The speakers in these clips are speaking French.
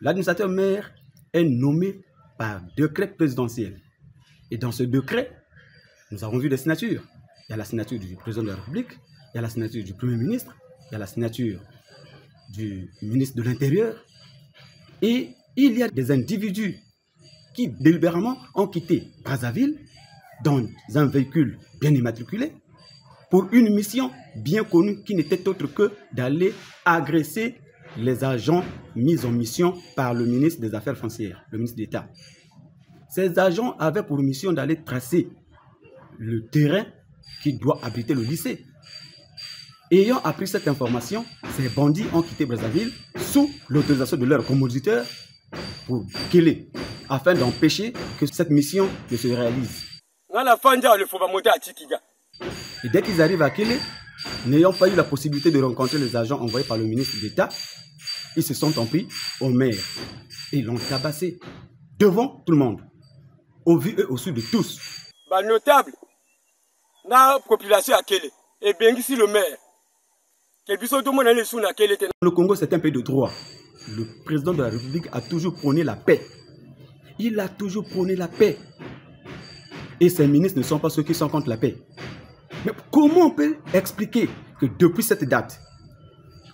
L'administrateur maire est nommé par décret présidentiel. Et dans ce décret, nous avons vu des signatures. Il y a la signature du président de la République, il y a la signature du Premier ministre, il y a la signature du ministre de l'Intérieur. Et il y a des individus qui délibérément ont quitté Brazzaville dans un véhicule bien immatriculé pour une mission bien connue qui n'était autre que d'aller agresser les agents mis en mission par le ministre des Affaires foncières, le ministre d'État. Ces agents avaient pour mission d'aller tracer le terrain qui doit abriter le lycée. Ayant appris cette information, ces bandits ont quitté Brazzaville sous l'autorisation de leur commanditaire pour Kélé, afin d'empêcher que cette mission ne se réalise. Et dès qu'ils arrivent à Kélé, n'ayant pas eu la possibilité de rencontrer les agents envoyés par le ministre d'État, ils se sont en pris au maire et l'ont tabassé devant tout le monde, au vu et au su de tous. Notable, la population à Kélé, et bien ici le maire. Le Congo, c'est un pays de droit. Le président de la République a toujours prôné la paix. Il a toujours prôné la paix. Et ses ministres ne sont pas ceux qui sont contre la paix. Mais comment on peut expliquer que depuis cette date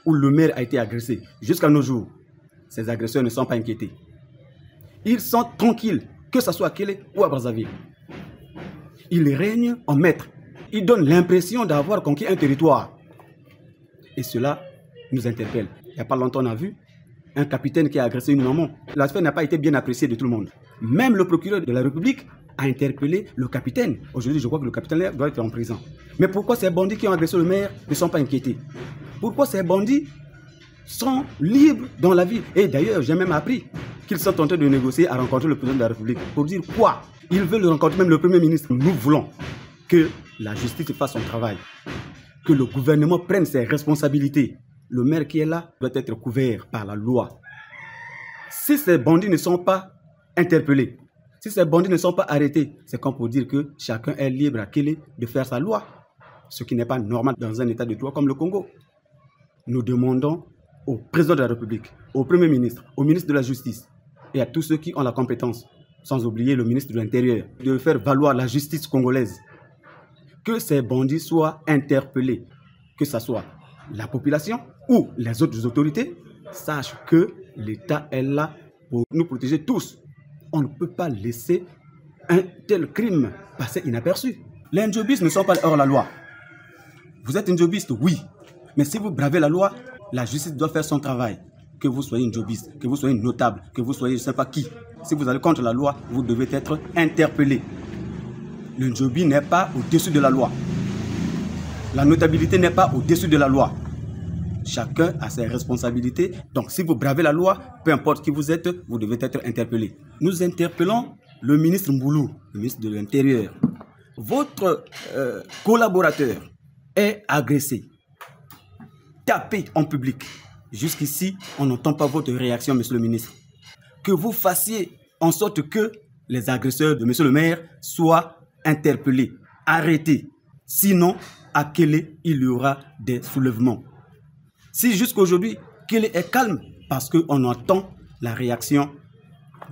où le maire a été agressé, jusqu'à nos jours, ces agresseurs ne sont pas inquiétés? Ils sont tranquilles, que ce soit à Kélé ou à Brazzaville. Ils règnent en maître. Ils donnent l'impression d'avoir conquis un territoire. Et cela nous interpelle. Il n'y a pas longtemps, on a vu un capitaine qui a agressé une maman. L'affaire n'a pas été bien appréciée de tout le monde. Même le procureur de la République a interpellé le capitaine. Aujourd'hui, je crois que le capitaine doit être en prison. Mais pourquoi ces bandits qui ont agressé le maire ne sont pas inquiétés? Pourquoi ces bandits sont libres dans la vie? Et d'ailleurs, j'ai même appris qu'ils sont en train de négocier à rencontrer le président de la République. Pour dire quoi? Ils veulent rencontrer même le Premier ministre. Nous voulons que la justice fasse son travail. Que le gouvernement prenne ses responsabilités. Le maire qui est là doit être couvert par la loi. Si ces bandits ne sont pas interpellés, si ces bandits ne sont pas arrêtés, c'est comme pour dire que chacun est libre à Kélé de faire sa loi. Ce qui n'est pas normal dans un état de droit comme le Congo. Nous demandons au président de la République, au Premier ministre, au ministre de la Justice et à tous ceux qui ont la compétence, sans oublier le ministre de l'Intérieur, de faire valoir la justice congolaise. Que ces bandits soient interpellés, que ce soit la population ou les autres autorités, sachent que l'État est là pour nous protéger tous. On ne peut pas laisser un tel crime passer inaperçu. Les ndjobistes ne sont pas hors la loi. Vous êtes ndjobiste, oui. Mais si vous bravez la loi, la justice doit faire son travail. Que vous soyez ndjobiste, que vous soyez notable, que vous soyez je ne sais pas qui. Si vous allez contre la loi, vous devez être interpellé. Le ndjobi n'est pas au-dessus de la loi. La notabilité n'est pas au-dessus de la loi. Chacun a ses responsabilités. Donc, si vous bravez la loi, peu importe qui vous êtes, vous devez être interpellé. Nous interpellons le ministre Mboulou, le ministre de l'Intérieur. Votre collaborateur est agressé, tapé en public. Jusqu'ici, on n'entend pas votre réaction, monsieur le ministre. Que vous fassiez en sorte que les agresseurs de monsieur le maire soient interpellés, arrêtés. Sinon, à Kélé, il y aura des soulèvements. Si jusqu'aujourd'hui, Kélé est calme, parce qu'on entend la réaction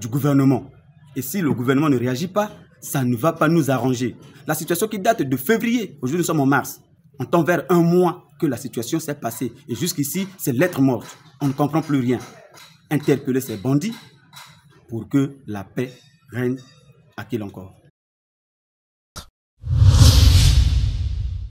du gouvernement. Et si le gouvernement ne réagit pas, ça ne va pas nous arranger. La situation qui date de février, aujourd'hui nous sommes en mars, on tend vers un mois que la situation s'est passée. Et jusqu'ici, c'est lettre morte. On ne comprend plus rien. Interpeller ces bandits pour que la paix règne à Kélé encore.